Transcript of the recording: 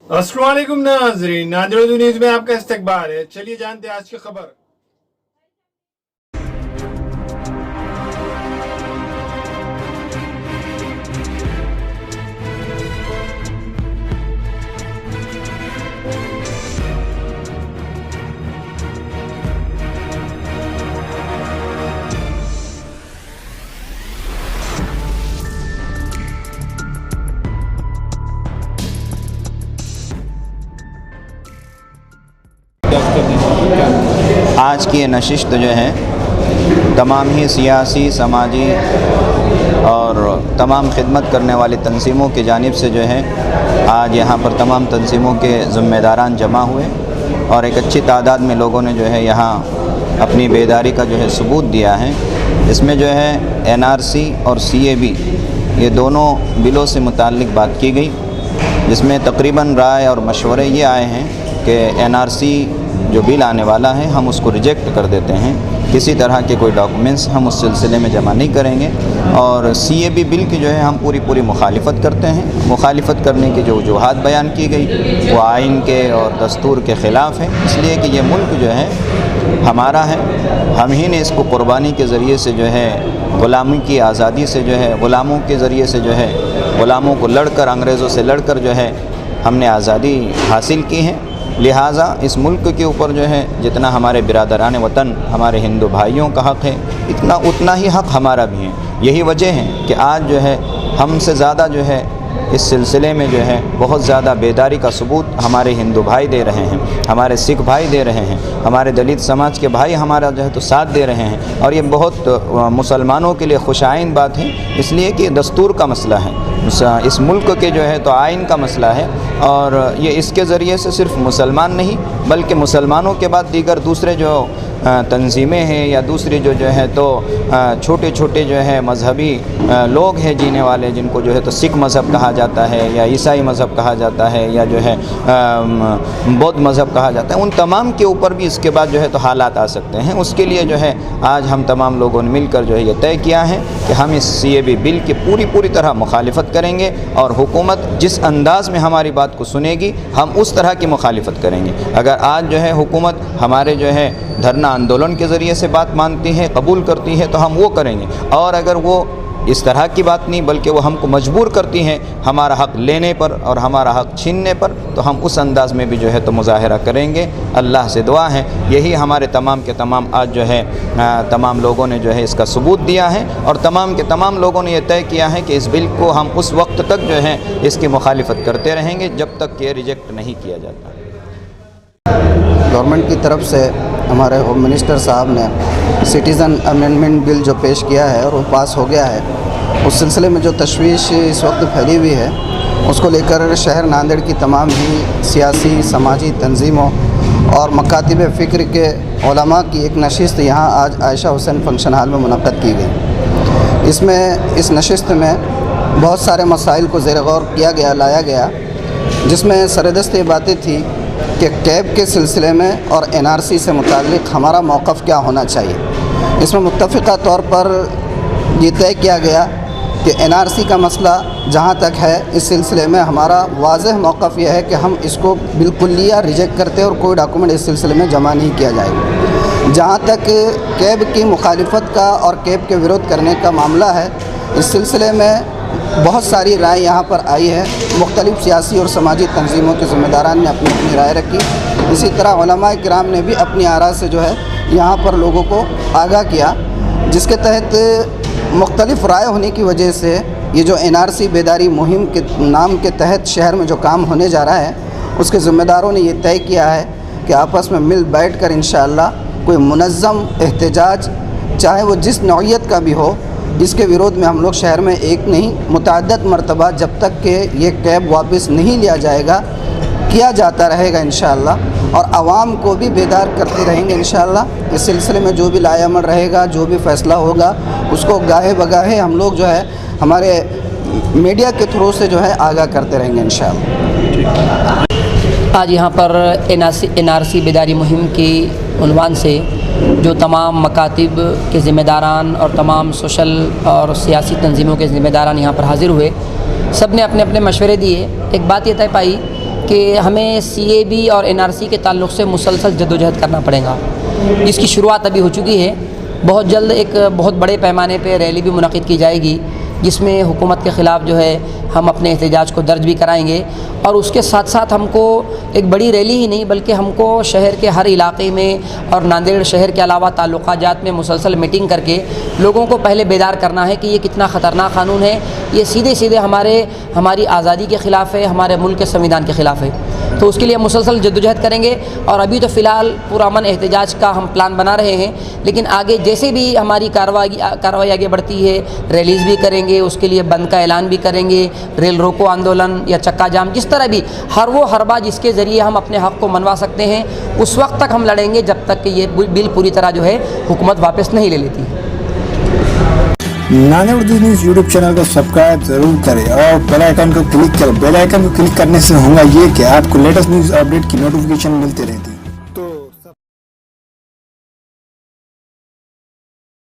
अस्सलाम वालेकुम नाज़रीन, नादिर न्यूज़ में आपका इस्तकबाल है। चलिए जानते हैं आज की खबर। आज की ये नशिस्त जो है तमाम ही सियासी, समाजी और तमाम खिदमत करने वाली तंजीमों की जानिब से जो है आज यहाँ पर तमाम तंजीमों के ज़िम्मेदारान जमा हुए और एक अच्छी तादाद में लोगों ने जो है यहाँ अपनी बेदारी का जो है सबूत दिया है। इसमें जो है NRC और CAB ये दोनों बिलों से मुताल्लिक़ बात की गई, जिसमें तकरीबन राय और मशवरे ये आए हैं कि NRC जो बिल आने वाला है हम उसको रिजेक्ट कर देते हैं, किसी तरह के कोई डॉक्यूमेंट्स हम उस सिलसिले में जमा नहीं करेंगे। और CAB बिल की जो है हम पूरी मुखालिफत करते हैं। मुखालिफत करने की जो वजूहात बयान की गई वो आइन के और दस्तूर के ख़िलाफ़ है, इसलिए कि ये मुल्क जो है हमारा है, हम ही ने इसको क़ुरबानी के ज़रिए से जो है ग़ुलामी की आज़ादी से जो है ग़ुलामों के ज़रिए से जो है ग़ुलामों को लड़कर, अंग्रेज़ों से लड़कर जो है हमने आज़ादी हासिल की है। लिहाजा इस मुल्क के ऊपर जो है जितना हमारे बिरादरान वतन, हमारे हिंदू भाइयों का हक़ है, उतना ही हक़ हमारा भी है। यही वजह है कि आज जो है हमसे ज़्यादा जो है इस सिलसिले में जो है बहुत ज़्यादा बेदारी का सबूत हमारे हिंदू भाई दे रहे हैं, हमारे सिख भाई दे रहे हैं, हमारे दलित समाज के भाई हमारा जो है तो साथ दे रहे हैं। और ये बहुत मुसलमानों के लिए खुशाइन बात है, इसलिए कि दस्तूर का मसला है, इस मुल्क के जो है तो आइन का मसला है। और ये इसके ज़रिए से सिर्फ मुसलमान नहीं बल्कि मुसलमानों के बाद दीगर दूसरे जो तंजीमें हैं या दूसरी जो है तो छोटे छोटे जो है मजहबी लोग हैं जीने वाले, जिनको जो है तो सिख मज़हब कहा जाता है या ईसाई मज़हब कहा जाता है या जो है बौद्ध मज़हब कहा जाता है, उन तमाम के ऊपर भी इसके बाद जो है तो हालात आ सकते हैं। उसके लिए जो है आज हम तमाम लोगों ने मिलकर जो है ये तय किया है कि हम इस CAB बिल की पूरी तरह मुखालिफत करेंगे और हुकूमत जिस अंदाज़ में हमारी बात को सुनेगी हम उस तरह की मुखालिफत करेंगे। अगर आज जो है हुकूमत हमारे जो है धरना आंदोलन के ज़रिए से बात मानती है, कबूल करती है, तो हम वो करेंगे। और अगर वो इस तरह की बात नहीं बल्कि वो हमको मजबूर करती हैं हमारा हक़ लेने पर और हमारा हक़ छीनने पर, तो हम उस अंदाज़ में भी जो है तो मुज़ाहिरा करेंगे। अल्लाह से दुआ है यही हमारे तमाम के तमाम आज जो है तमाम लोगों ने जो है इसका सबूत दिया है और तमाम के तमाम लोगों ने यह तय किया है कि इस बिल को हम उस वक्त तक जो है इसकी मुखालिफत करते रहेंगे जब तक कि रिजेक्ट नहीं किया जाता। गवर्नमेंट की तरफ से हमारे होम मिनिस्टर साहब ने सिटीज़न अमेंडमेंट बिल जो पेश किया है और वो पास हो गया है, उस सिलसिले में जो तशवीश इस वक्त फैली हुई है उसको लेकर शहर नांदेड़ की तमाम ही सियासी, समाजी तंजीमों और मकातिब फ़िक्र के उलमा की एक नशिस्त यहाँ आज आयशा हुसैन फंक्शन हॉल में मुनक़्क़द की गई। इस नशिस्त में बहुत सारे मसाइल को ज़ेर गौर किया गया, लाया गया, जिसमें सरदस्त ये बातें थी कि कैब के सिलसिले में और NRC से मुताल्लिक़ हमारा मौक़िफ़ क्या होना चाहिए। इसमें मुत्तफ़िक़ा तौर पर ये तय किया गया कि NRC का मसला जहाँ तक है इस सिलसिले में हमारा वाज़ेह मौक़िफ़ यह है कि हम इसको बिल्कुलिया रिजेक्ट करते और कोई डॉक्यूमेंट इस सिलसिले में जमा नहीं किया जाएगा। जहाँ तक कैब की मुखालिफत का और कैब के विरोध करने का मामला है, इस सिलसिले में बहुत सारी राय यहाँ पर आई है। मुख्तलिफ़ सियासी और समाजी तंजीमों के ज़िम्मेदारान ने अपनी अपनी राय रखी। इसी तरह उलमाए किराम ने भी अपनी आरा से जो है यहाँ पर लोगों को आगाह किया, जिसके तहत मुख्तलिफ़ राय होने की वजह से ये जो NRC बेदारी मुहिम के नाम के तहत शहर में जो काम होने जा रहा है उसके ज़िम्मेदारों ने ये तय किया है कि आपस में मिल बैठ कर इंशाअल्लाह कोई मुनज़्ज़म एहतजाज, चाहे वो जिस नौइयत का भी हो, इसके विरोध में हम लोग शहर में एक नहीं मुतअद्दिद मरतबा जब तक कि ये कैब वापस नहीं लिया जाएगा किया जाता रहेगा इंशाअल्लाह। और आवाम को भी बेदार करते रहेंगे इंशाअल्लाह। इस सिलसिले में जो भी लाएअमल रहेगा, जो भी फ़ैसला होगा, उसको गाहे बगाहे हम लोग जो है हमारे मीडिया के थ्रू से जो है आगाह करते रहेंगे इंशाअल्लाह। आज यहाँ पर NRC बेदारी मुहिम की उन्वान से जो तमाम मकातिब के ज़िम्मेदारान और तमाम सोशल और सियासी तंजीमों के ज़िम्मेदारान यहाँ पर हाज़िर हुए, सब ने अपने अपने मशवरे दिए। एक बात ये तय पाई کہ ہمیں CAB اور NRC کے تعلق سے مسلسل جدوجہد کرنا پڑے گا، جس کی شروعات ابھی ہو چکی ہے۔ بہت جلد ایک بہت بڑے پیمانے پہ ریلی بھی منعقد کی جائے گی، جس میں حکومت کے خلاف جو ہے ہم اپنے احتجاج کو درج بھی کرائیں گے، اور اس کے ساتھ ساتھ ہم کو ایک بڑی ریلی ہی نہیں بلکہ ہم کو شہر کے ہر علاقے میں اور ناندیڑ شہر کے علاوہ تعلقات جات میں مسلسل میٹنگ کر کے لوگوں کو پہلے بیدار کرنا ہے کہ یہ کتنا خطرناک قانون ہے، یہ سیدھے سیدھے ہماری آزادی کے خلاف ہے، ہمارے ملک کے سنویدھان کے خلاف ہے۔ تو اس کے لیے مسلسل جدوجہد کریں گے، اور ابھی تو فی الحال پرامن احتجاج کا ہم پلان بنا رہے ہیں، لیکن آگے جیسے بھی ہماری کارروائی آگے بڑھتی ہے، ریلیز بھی کریں گے، اس کے لیے بند کا اعلان بھی کریں گے، ریل روکو آندولن یا چکا جام، جس طرح بھی ہر بات جس کے ذریعے ہم اپنے حق کو منوا سکتے ہیں، اس وقت تک ہم لڑیں گے جب تک کہ یہ بل پوری طرح جو ہے حکومت واپس نہیں لے لیتی ہے۔ Nanded Urdu news YouTube channel کو سبسکرائب ضرور کریں اور بیل آئیکن کو کلک کریں۔ بیل آئیکن کو کلک کرنے سے ہوگا یہ کہ آپ کو لیٹسٹ نیوز اپڈیٹ کی نوٹیفیکیشن ملتے رہے۔